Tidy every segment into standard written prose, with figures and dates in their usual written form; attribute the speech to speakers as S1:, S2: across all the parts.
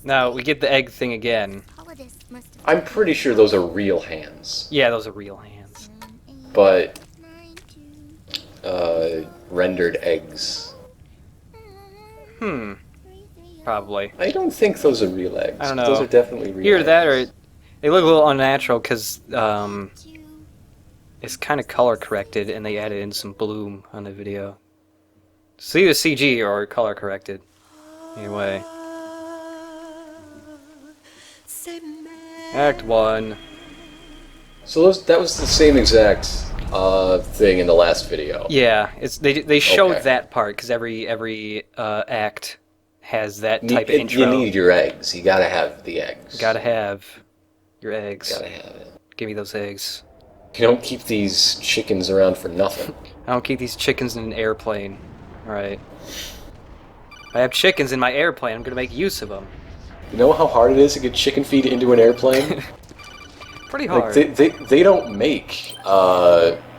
S1: Now, we get the egg thing again.
S2: I'm pretty sure those are real hands.
S1: Yeah, those are real hands.
S2: But, rendered eggs.
S1: Probably.
S2: I don't think those are real eggs.
S1: I don't know.
S2: Those are definitely real
S1: Either
S2: eggs.
S1: that or they look a little unnatural because it's kind of color corrected and they added in some bloom on the video. So either CG or color corrected. Anyway. Act 1.
S2: So that was the same exact thing in the last video.
S1: Yeah, they showed
S2: Okay.
S1: that part because every act has that type of intro.
S2: You need your eggs. You gotta have the eggs.
S1: Gotta have your eggs.
S2: Gotta have it.
S1: Give me those eggs.
S2: You don't keep these chickens around for nothing.
S1: I don't keep these chickens in an airplane. Alright. If I have chickens in my airplane, I'm gonna make use of them.
S2: You know how hard it is to get chicken feed into an airplane?
S1: Pretty hard.
S2: Like, they don't make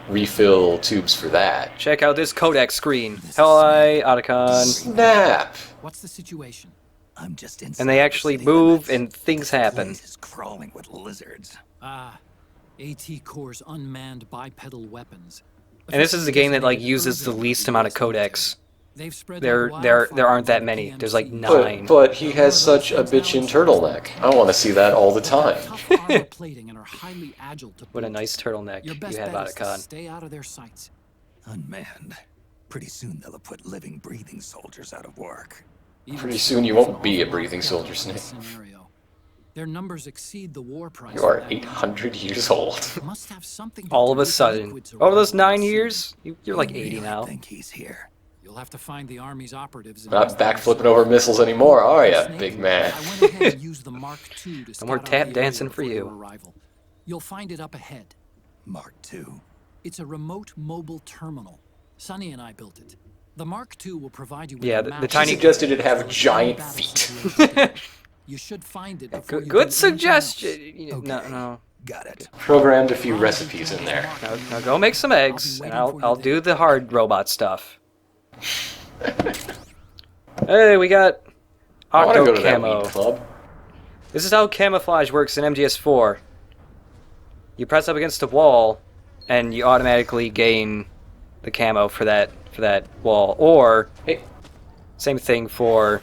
S2: refill tubes for that.
S1: Check out this codec screen. Hi, Otacon.
S2: Snap!
S3: What's the situation? I'm just inside.
S1: And they actually move and things happen.
S3: Is crawling with lizards. AT Core's unmanned bipedal weapons.
S1: And this is a game that like uses the least amount of codecs.
S3: They've spread
S1: There aren't that many. There's like 9.
S2: But he has such a bitchin' turtleneck. I want to see that all the time.
S1: What a nice turtleneck you have, Otacon.
S3: Stay out of their sights.
S4: Unmanned. Pretty soon they'll have put living, breathing soldiers out of work.
S2: Pretty soon you won't be a breathing soldier, Snake.
S3: Their numbers exceed the war price.
S2: You are 800 years old.
S3: Must have something to
S1: All of
S3: do
S1: a
S3: with the
S1: sudden,
S3: liquids
S1: over those
S3: around
S1: 9
S3: us.
S1: years, you're like 80
S4: I
S1: now.
S4: think he's here.
S3: You'll have to find the Army's operatives. and
S2: Not
S3: ask them
S2: backflipping
S3: yourself.
S2: over missiles anymore, are ya,
S3: Snake,
S2: big man?
S3: I went ahead and used the Mark II to
S1: No more
S3: scout out
S1: tap
S3: the
S1: dancing
S3: area
S1: for
S3: before
S1: you.
S3: your arrival. You'll find it up ahead.
S4: Mark II.
S3: It's a remote mobile terminal. Sonny and I built it. The Mark II will provide you with
S1: Yeah,
S3: a
S1: the
S3: map
S1: tiny-
S2: He suggested it have
S3: of
S2: giant
S3: battle
S2: feet.
S3: situation. You should find it before you do
S1: Good
S3: anything else.
S1: suggestion. No.
S4: Got it.
S2: Programmed a few recipes in there.
S1: Now go make some eggs, and I'll do the hard robot stuff. Hey, we got
S2: I want to go to
S1: Octo
S2: that
S1: Camo.
S2: weed club.
S1: This is how camouflage works in MGS4. You press up against a wall, and you automatically gain the camo for that wall. Or
S2: Hey,
S1: same thing for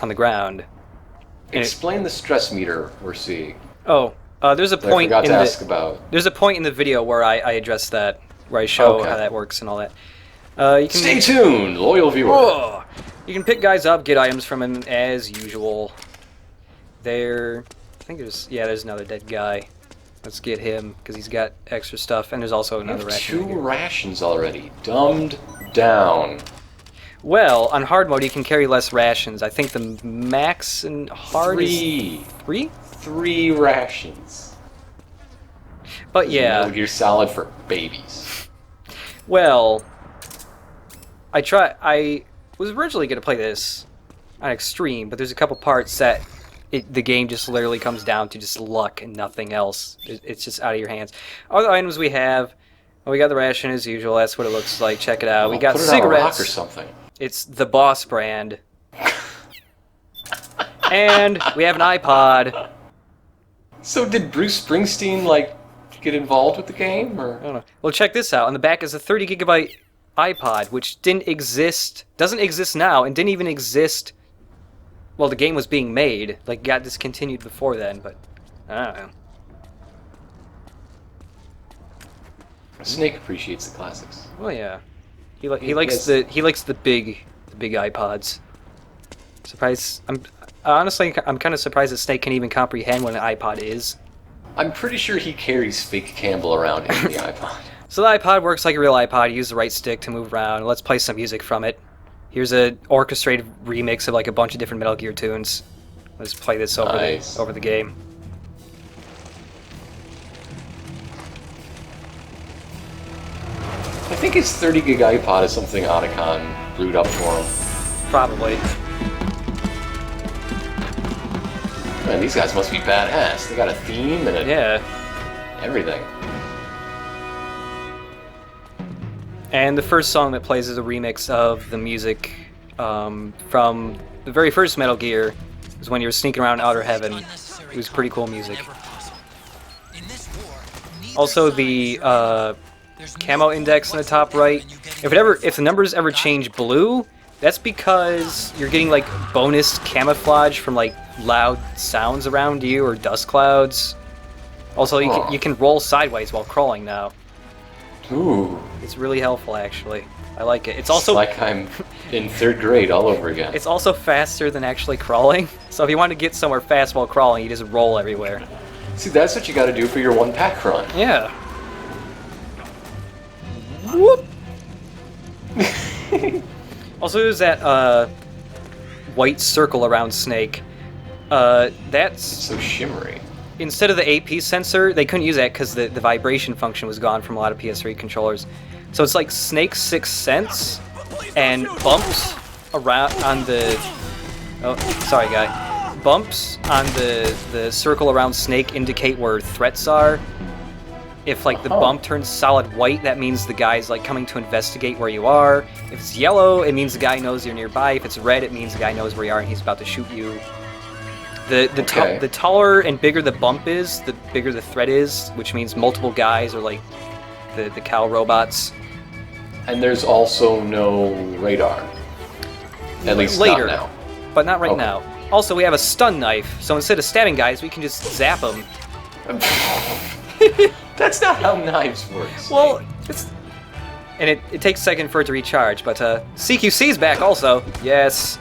S1: on the ground. And
S2: explain the stress meter we're seeing.
S1: There's a
S2: That I
S1: point
S2: forgot
S1: in
S2: to
S1: the
S2: ask about.
S1: there's a point in the video where I address that, where I show
S2: Okay.
S1: how that works and all that. You can
S2: Stay tuned, loyal viewer.
S1: Whoa! You can pick guys up, get items from him as usual. I think there's another dead guy. Let's get him because he's got extra stuff, and there's also
S2: I
S1: another
S2: have
S1: ration.
S2: 2
S1: right here.
S2: rations already. Dumbed down.
S1: Well, on hard mode you can carry less rations. I think the max in hard is 3.
S2: 3 rations.
S1: But yeah.
S2: Metal Gear Solid for babies.
S1: Well, I was originally going to play this on extreme, but there's a couple parts that the game just literally comes down to just luck and nothing else. It's just out of your hands. Other items we have, well, we got the ration as usual. That's what it looks like. Check it out. We got
S2: Put it on a rock or
S1: cigarettes.
S2: something.
S1: It's the Boss brand. And we have an iPod.
S2: So did Bruce Springsteen, like, get involved with the game,
S1: I
S2: or?
S1: don't know. Well, check this out. On the back is a 30 gigabyte iPod, which doesn't exist now, and didn't even exist. Well, the game was being made, like got discontinued before then, but I don't know.
S2: Snake appreciates the classics.
S1: Well, yeah, he likes the big iPods. Surprised. I'm kind of surprised that Snake can even comprehend what an iPod is.
S2: I'm pretty sure he carries fake Campbell around in the iPod.
S1: So the iPod works like a real iPod. You use the right stick to move around. Let's play some music from it. Here's an orchestrated remix of like a bunch of different Metal Gear tunes. Let's play this over
S2: Nice.
S1: over the game.
S2: I think his 30 gig iPod is something Otacon brewed up for him.
S1: Probably.
S2: Man, these guys must be badass. They got a theme and everything.
S1: And the first song that plays is a remix of the music from the very first Metal Gear, was when you were sneaking around Outer Heaven. It was pretty cool music. Also, the camo index in the top right. If the numbers ever change blue, that's because you're getting like bonus camouflage from like loud sounds around you or dust clouds. Also, you can roll sideways while crawling now.
S2: Ooh.
S1: It's really helpful, actually. I like it. It's also
S2: like I'm in 3rd grade all over again.
S1: It's also faster than actually crawling. So if you want to get somewhere fast while crawling, you just roll everywhere.
S2: See, that's what you got to do for your 1-pack run.
S1: Yeah. Whoop. Also, there's that white circle around Snake. That's
S2: so shimmery.
S1: Instead of the AP sensor, they couldn't use that because the vibration function was gone from a lot of PS3 controllers. So it's like Snake's sixth sense, and bumps around on the... Oh, sorry, guy. Bumps on the circle around Snake indicate where threats are. If like the bump turns solid white, that means the guy's like coming to investigate where you are. If it's yellow, it means the guy knows you're nearby. If it's red, it means the guy knows where you are and he's about to shoot you. The taller and bigger the bump is, the bigger the threat is, which means multiple guys are like the cow robots.
S2: And there's also no radar. At least
S1: later,
S2: not now.
S1: But not right now. Also, we have a stun knife, so instead of stabbing guys, we can just zap them.
S2: That's not how knives work.
S1: Well, and it takes a second for it to recharge, but CQC's back also. Yes.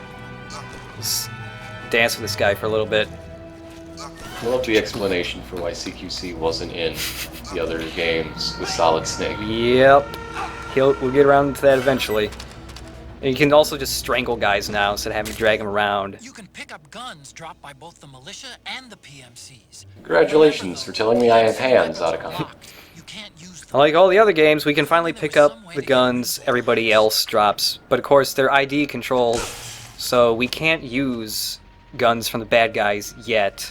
S1: Just dance with this guy for a little bit.
S2: I love the explanation for why CQC wasn't in the other games with Solid Snake.
S1: Yep. We'll get around to that eventually. And you can also just strangle guys now instead of having to drag them around.
S3: You can pick up guns dropped by both the militia and the PMCs.
S2: Congratulations for telling me I have hands, Otacon.
S1: Like all the other games, we can finally pick up the guns everybody else drops. But of course, they're ID controlled, so we can't use guns from the bad guys yet.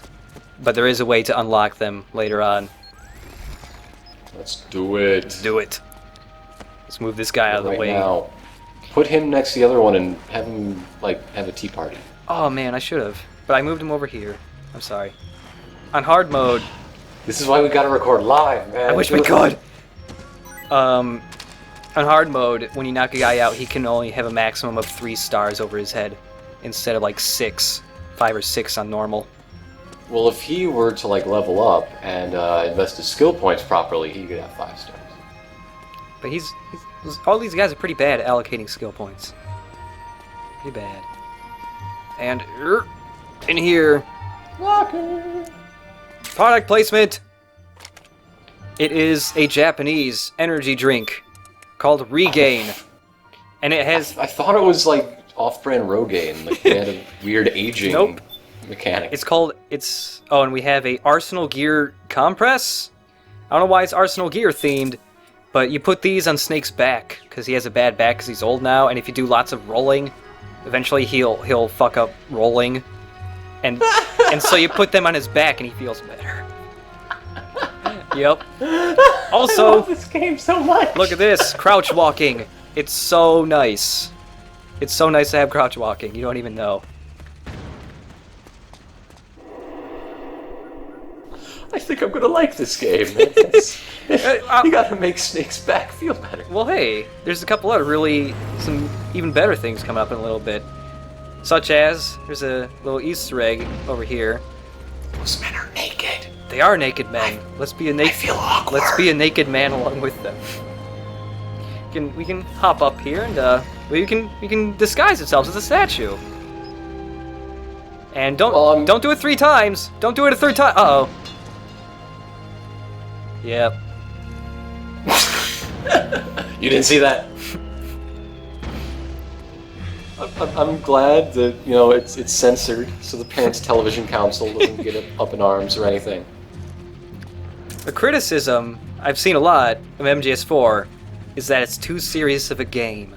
S1: But there is a way to unlock them later on.
S2: Let's do it.
S1: Do it. Let's move this guy out of the way.
S2: Now. Put him next to the other one and have him, like, have a tea party.
S1: Oh man, I should have. But I moved him over here. I'm sorry. On hard mode...
S2: This is why we gotta record live, man.
S1: I wish we could! On hard mode, when you knock a guy out, he can only have a maximum of 3 stars over his head. Instead of, like, 6. 5 or 6 on normal.
S2: Well, if he were to, like, level up and invest his skill points properly, he could have 5 stars.
S1: But he's all these guys are pretty bad at allocating skill points. Pretty bad. And in here, product placement. It is a Japanese energy drink called Regain, and it has.
S2: I thought it was like off-brand Rogaine. Like they had a weird aging mechanic.
S1: It's called. Oh, and we have a Arsenal Gear compress. I don't know why it's Arsenal Gear themed. But you put these on Snake's back, because he has a bad back because he's old now, and if you do lots of rolling, eventually he'll fuck up rolling. And so you put them on his back and he feels better. Yep. Also,
S2: I love this game so much.
S1: Look at this, crouch walking. It's so nice. It's so nice to have crouch walking, you don't even know.
S2: I think I'm gonna like this game, man. You gotta make Snake's back feel better.
S1: Well, hey, there's a couple of some even better things coming up in a little bit. Such as, there's a little Easter egg over here.
S2: Those men are naked.
S1: They are naked men. Let's be a naked.
S2: I feel awkward.
S1: Let's be a naked man along with them. We can hop up here and we can disguise ourselves as a statue. And don't do it 3 times. Don't do it a 3rd time. Uh-oh. Yep.
S2: You didn't see that? I'm glad that, you know, it's censored, so the Parents' Television Council doesn't get up in arms or anything.
S1: The criticism I've seen a lot of MGS4 is that it's too serious of a game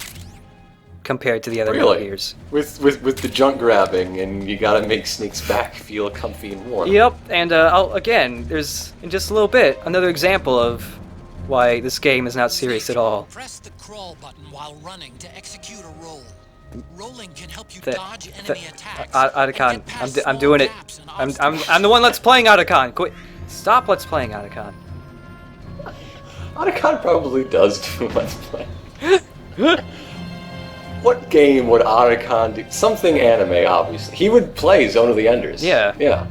S1: compared to the other Metal Gears.
S2: With the junk grabbing, and you gotta make Snake's back feel comfy and warm.
S1: Yep, and again, there's in just a little bit another example of why this game is not serious at all.
S3: Press the crawl button while running to execute a roll. Rolling can help you
S1: That-
S3: dodge
S1: that-
S3: enemy attacks.
S1: Otacon,
S3: and get past
S1: I'm
S3: small
S1: doing it.
S3: gaps and
S1: I'm
S3: obstacles.
S1: the one that's playing Otacon. Quit. Stop. Let's playing Otacon.
S2: Otacon probably does do Let's Play. What game would Otacon do? Something anime, obviously. He would play Zone of the Enders.
S1: Yeah.
S2: Yeah.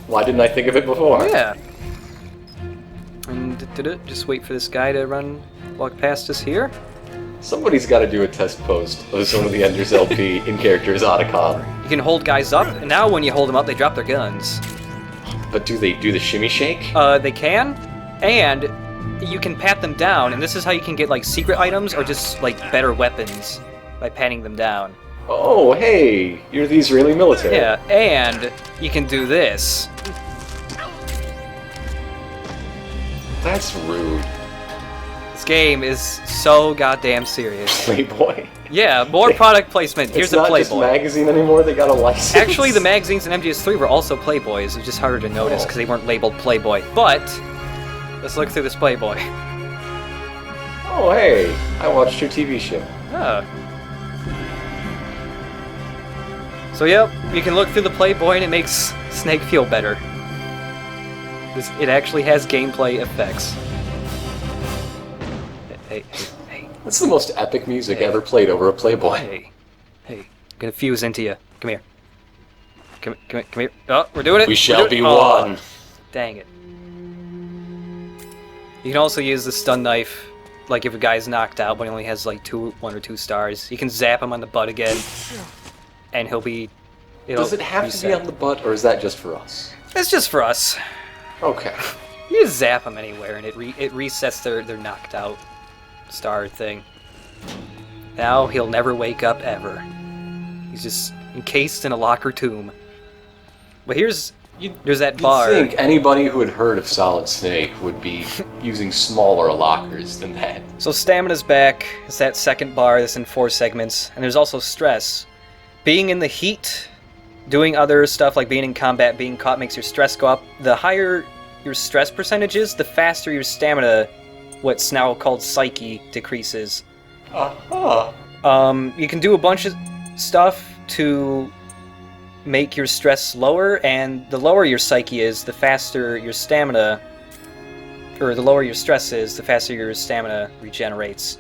S2: Why didn't I think of it before?
S1: Yeah. And just wait for this guy to walk past us here.
S2: Somebody's got to do a test post of Zone of the Enders LP in character as Otacon.
S1: You can hold guys up, and now when you hold them up, they drop their guns.
S2: But do they do the shimmy shake?
S1: They can, and you can pat them down, and this is how you can get like secret items or just like better weapons by patting them down.
S2: Oh, hey, you're the Israeli military.
S1: Yeah, and you can do this.
S2: That's rude.
S1: This game is so goddamn serious.
S2: Playboy.
S1: Yeah, more product placement. Here's
S2: It's not
S1: a
S2: just
S1: Playboy.
S2: magazine anymore, they got a license.
S1: Actually, the magazines in MGS3 were also Playboys. It was just harder to notice because they weren't labeled Playboy. But let's look through this Playboy.
S2: Oh, hey, I watched your TV show.
S1: Oh. So yep, you can look through the Playboy and it makes Snake feel better. It actually has gameplay effects. Hey, hey,
S2: That's the most epic music ever played over a Playboy.
S1: hey, hey, I'm gonna fuse into you. Come here. Come here. Oh, we're doing it.
S2: We
S1: We're
S2: shall
S1: doing
S2: be
S1: it. Oh,
S2: one.
S1: dang it. You can also use the stun knife, like if a guy's knocked out but he only has like 1 or 2 stars. You can zap him on the butt again, and he'll be.
S2: Does it have to be on the butt, or is that just for us?
S1: It's just for us.
S2: Okay.
S1: You just zap them anywhere, and it resets their knocked out star thing. Now he'll never wake up ever. He's just encased in a locker tomb. But there's that bar.
S2: You'd think anybody who had heard of Solid Snake would be using smaller lockers than that.
S1: So stamina's back. It's that second bar that's in 4 segments. And there's also stress. Being in the heat, doing other stuff like being in combat, being caught makes your stress go up. The higher your stress percentage is, the faster your stamina, what's now called psyche, decreases.
S2: Uh-huh.
S1: You can do a bunch of stuff to make your stress lower, and the lower your psyche is, the faster your stamina, or the lower your stress is, the faster your stamina regenerates.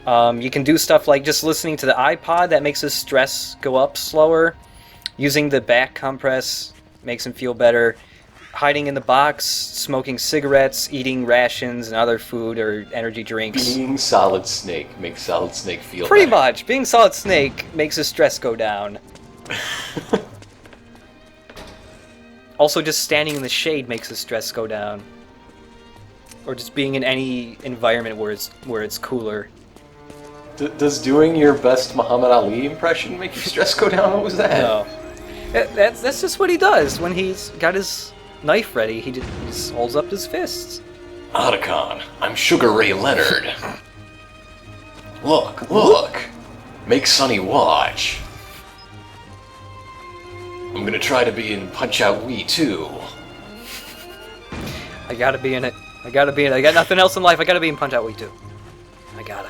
S1: You can do stuff like just listening to the iPod, that makes his stress go up slower. Using the back compress makes him feel better. Hiding in the box, smoking cigarettes, eating rations and other food or energy drinks.
S2: Being Solid Snake makes Solid Snake feel
S1: Pretty
S2: better.
S1: much. Being Solid Snake makes his stress go down. Also, just standing in the shade makes his stress go down. Or just being in any environment where it's cooler.
S2: Does doing your best Muhammad Ali impression make your stress go down? What was that?
S1: No. That's just what he does. When he's got his knife ready, he just holds up his fists.
S2: Otacon, I'm Sugar Ray Leonard. Look. Make Sonny watch. I'm gonna try to be in Punch-Out Wii too.
S1: I gotta be in it. I got nothing else in life. I gotta be in Punch-Out Wii 2. I gotta.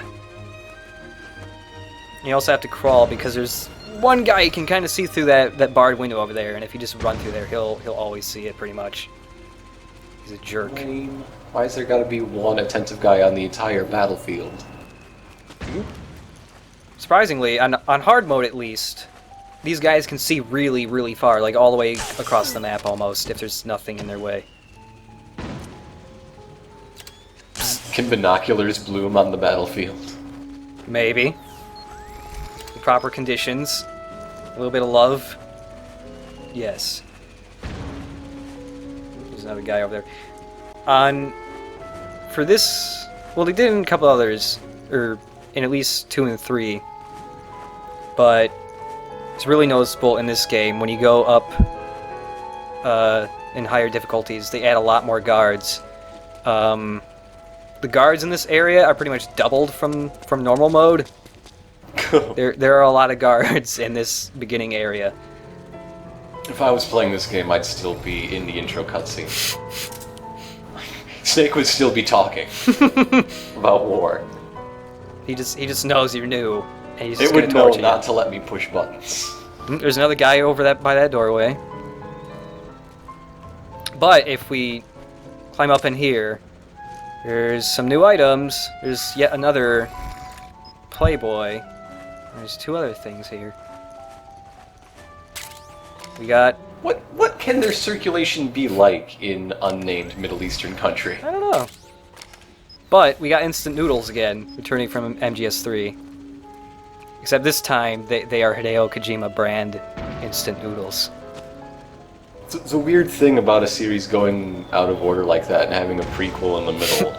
S1: You also have to crawl because there's one guy you can kind of see through that barred window over there, and if you just run through there, he'll always see it pretty much. He's a jerk.
S2: Lame. Why is there gotta be one attentive guy on the entire battlefield?
S1: Surprisingly, on hard mode at least, these guys can see really, really far, like all the way across the map almost, if there's nothing in their way.
S2: Can binoculars bloom on the battlefield?
S1: Maybe. In proper conditions. A little bit of love. Yes. There's another guy over there. For this... Well, they did in a couple others. Or in at least 2 and 3. But it's really noticeable in this game. When you go up in higher difficulties, they add a lot more guards. The guards in this area are pretty much doubled from normal mode.
S2: Cool.
S1: There are a lot of guards in this beginning area.
S2: If I was playing this game, I'd still be in the intro cutscene. Snake would still be talking about war.
S1: He just knows you're new, And he's
S2: It
S1: just
S2: would
S1: gonna
S2: know
S1: torture you.
S2: not to let me push buttons.
S1: There's another guy over by that doorway. But if we climb up in here, there's some new items. There's yet another Playboy. There's two other things here. We got...
S2: What can their circulation be like in unnamed Middle Eastern country?
S1: I don't know. But we got instant noodles again, returning from MGS3. Except this time, they are Hideo Kojima brand instant noodles.
S2: It's a weird thing about a series going out of order like that and having a prequel in the middle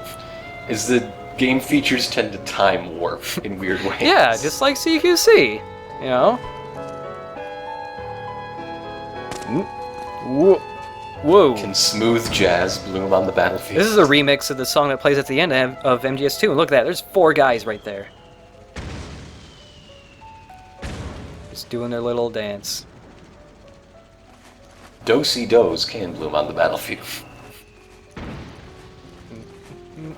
S2: is that game features tend to time warp in weird ways.
S1: Yeah, just like CQC, you know? Whoa. Whoa.
S2: Can smooth jazz bloom on the battlefield?
S1: This is a remix of the song that plays at the end of MGS2. And look at that, there's 4 guys right there. Just doing their little dance.
S2: Do-si-dos can bloom on the battlefield.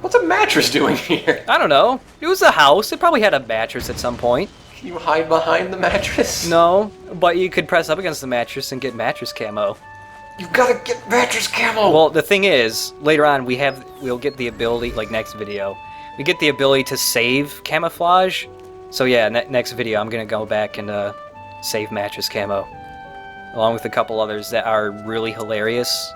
S2: What's a mattress doing here?
S1: I don't know. It was a house. It probably had a mattress at some point.
S2: Can you hide behind the mattress?
S1: No, but you could press up against the mattress and get mattress camo.
S2: You gotta get mattress camo!
S1: Well, the thing is, later on we'll get the ability, like next video, we get the ability to save camouflage. So yeah, next video I'm gonna go back and save mattress camo, along with a couple others that are really hilarious.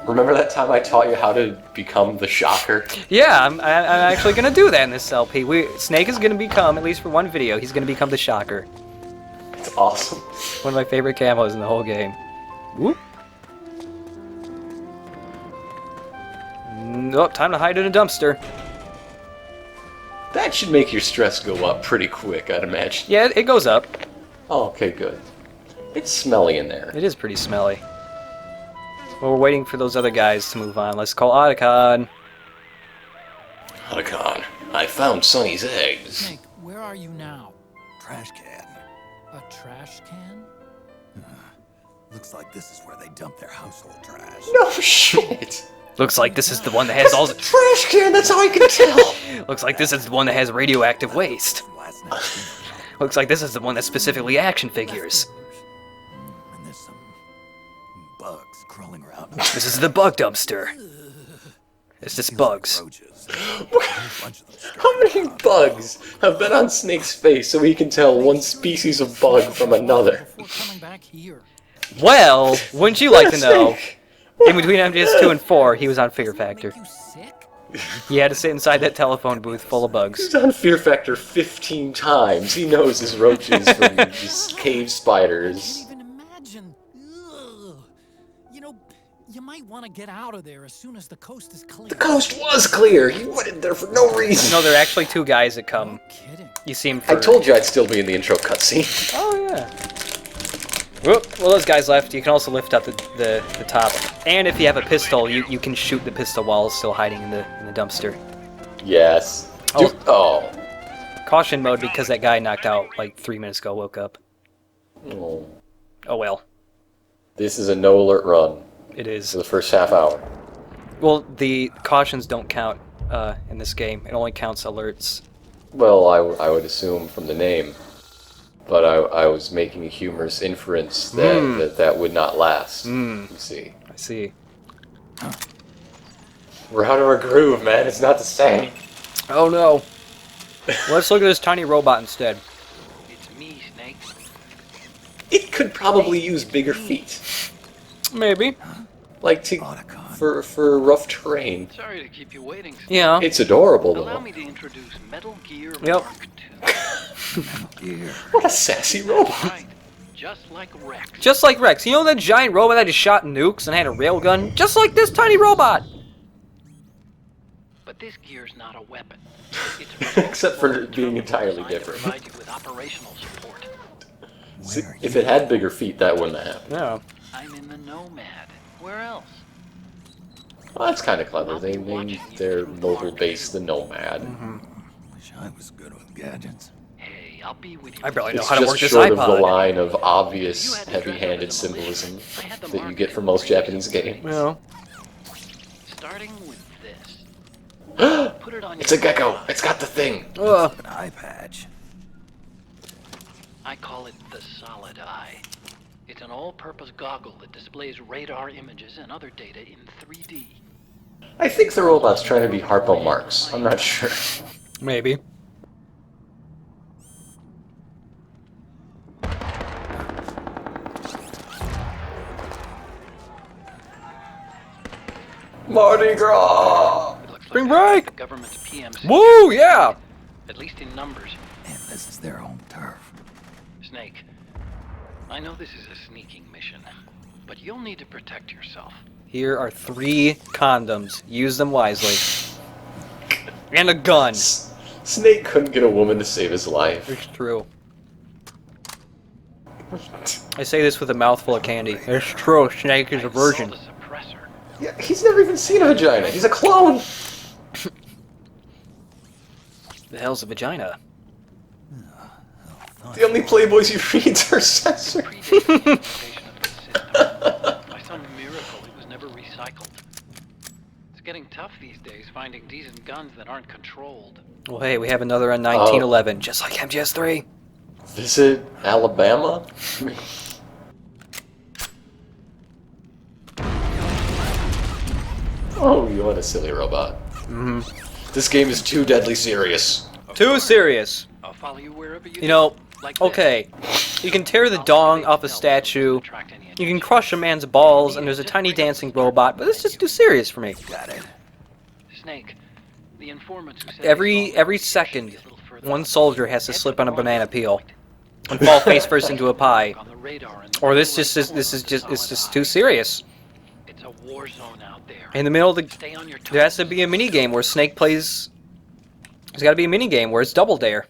S2: Remember that time I taught you how to become the Shocker?
S1: Yeah, I'm actually gonna do that in this LP. Snake is gonna become, at least for one video, he's gonna become the Shocker.
S2: It's awesome.
S1: One of my favorite camos in the whole game. Whoop. Nope, time to hide in a dumpster.
S2: That should make your stress go up pretty quick, I'd imagine.
S1: Yeah, it goes up.
S2: Oh, okay, good. It's smelly in there.
S1: It is pretty smelly. Well, we're waiting for those other guys to move on. Let's call Otacon.
S2: Otacon, I found Sonny's eggs.
S3: Snake, where are you now?
S4: Trash can.
S3: A trash can?
S4: Looks like this is where they dump their household trash.
S2: No shit!
S1: Looks like this is the one that has all the...
S2: Trash can, that's how I can tell!
S1: Looks like this is the one that has radioactive waste.
S4: Last night.
S1: Looks like this is the one that's specifically action figures.
S4: And there's some bugs crawling around.
S1: This is the bug dumpster. It's just bugs.
S4: Roaches. A whole bunch of them scurrying
S2: How many
S4: around.
S2: bugs have been on Snake's face so he can tell one species of bug from another?
S3: Before coming back here.
S1: Well, wouldn't you like to know?
S2: Snake!
S1: In between MGS2 and 4, he was on Fear Factor.
S3: Make you sick?
S1: He had to sit inside that telephone booth full of bugs.
S2: He's on Fear Factor 15 times. He knows his roaches from just cave spiders.
S3: Can't even imagine. Ugh. You know, you might want to get out of there as soon as the coast is clear.
S2: The coast was clear. He went in there for no reason.
S1: No, there are actually 2 guys that come.
S3: No kidding.
S1: You see him
S2: I
S1: for...
S2: told you I'd still be in the intro cutscene.
S1: Oh, yeah. Whoop. Well, those guys left. You can also lift up the top. And if you have a pistol, you can shoot the pistol while it's still hiding in the dumpster.
S2: Yes.
S1: Oh.
S2: Dude, oh.
S1: Caution mode because that guy knocked out like 3 minutes ago woke up.
S2: Oh.
S1: Oh well.
S2: This is a no alert run
S1: It is.
S2: for the first half hour.
S1: Well, the cautions don't count in this game. It only counts alerts.
S2: Well, I would assume from the name. But I was making a humorous inference that that would not last. You see.
S1: I see.
S2: We're out of our groove, man. It's not the same.
S1: Oh no. Let's look at this tiny robot instead.
S5: It's me, Snake.
S2: It could probably use bigger feet.
S1: Maybe.
S2: Like to
S4: Otacon.
S2: for rough terrain.
S5: Sorry to keep you waiting. Snake.
S1: Yeah.
S2: It's adorable
S5: Allow
S2: though.
S5: me to introduce Metal Gear
S1: Yep.
S5: Mark II.
S4: Here.
S2: What a sassy robot.
S5: Right. Just like Rex.
S1: Just like Rex. You know that giant robot that just shot nukes and had a railgun? Just like this tiny robot.
S5: But this gear's not a weapon. It's a
S2: Except for
S5: remote
S2: it being
S5: terminal
S2: entirely
S5: designed to
S2: different.
S5: provide you with operational support.
S2: See,
S4: Where are
S2: if
S4: you?
S2: it had bigger feet, that wouldn't have happened.
S1: No.
S5: I'm in the Nomad. Where else?
S2: Well, that's kind of clever. They named their mobile base the Nomad.
S4: Wish I was good with gadgets.
S5: Hey, I'll be with you.
S1: I barely know
S2: It's
S1: how to
S2: just
S1: work this
S2: short of the
S1: iPod.
S2: line of obvious heavy-handed symbolism that you get from most Japanese games.
S1: Well,
S5: Starting with this. Put it on
S2: It's a
S5: your
S2: gecko. It's got the thing.
S1: ugh.
S4: An eye patch.
S5: I call it the Solid Eye. It's an all-purpose goggle that displays radar images and other data in 3D.
S2: I think the robot's trying to be Harpo Marx. I'm not sure.
S1: Maybe.
S2: Mardi Gras!
S5: It looks
S1: Spring
S5: like
S1: break!
S5: the government's PMC.
S1: Woo, yeah!
S5: At least in numbers.
S4: And this is their home turf.
S5: Snake, I know this is a sneaking mission, but you'll need to protect yourself.
S1: Here are 3 condoms. Use them wisely. And a gun.
S2: Snake couldn't get a woman to save his life.
S1: It's true. I say this with a mouthful of candy. It's true, Snake is a virgin.
S5: The suppressor.
S2: Yeah, he's never even seen a vagina. He's a clone.
S1: The hell's a vagina?
S2: The only Playboys he reads are censored.
S5: Predates the implementation of the system. By some miracle, it was never recycled. It's getting tough these days finding decent guns that aren't controlled.
S1: Well, hey, we have another on 1911, just like MGS4.
S2: Visit Alabama? Oh, you want a silly robot.
S1: Mm-hmm.
S2: This game is too deadly serious.
S1: Too serious.
S5: I'll follow you wherever you
S1: You know,
S5: like this.
S1: okay, you can tear the dong off a statue, you can crush a man's balls, and there's a tiny dancing robot, but it's just too serious for me.
S4: Got it.
S5: Snake, the informants who said
S1: Every second, one soldier has to slip on a banana peel and fall face first into a pie. Or it's just too serious.
S5: It's a war zone out there.
S1: In the middle of the,
S5: Stay on your toes.
S1: there has to be a mini game where Snake plays. There's got to be a mini game where it's Double Dare.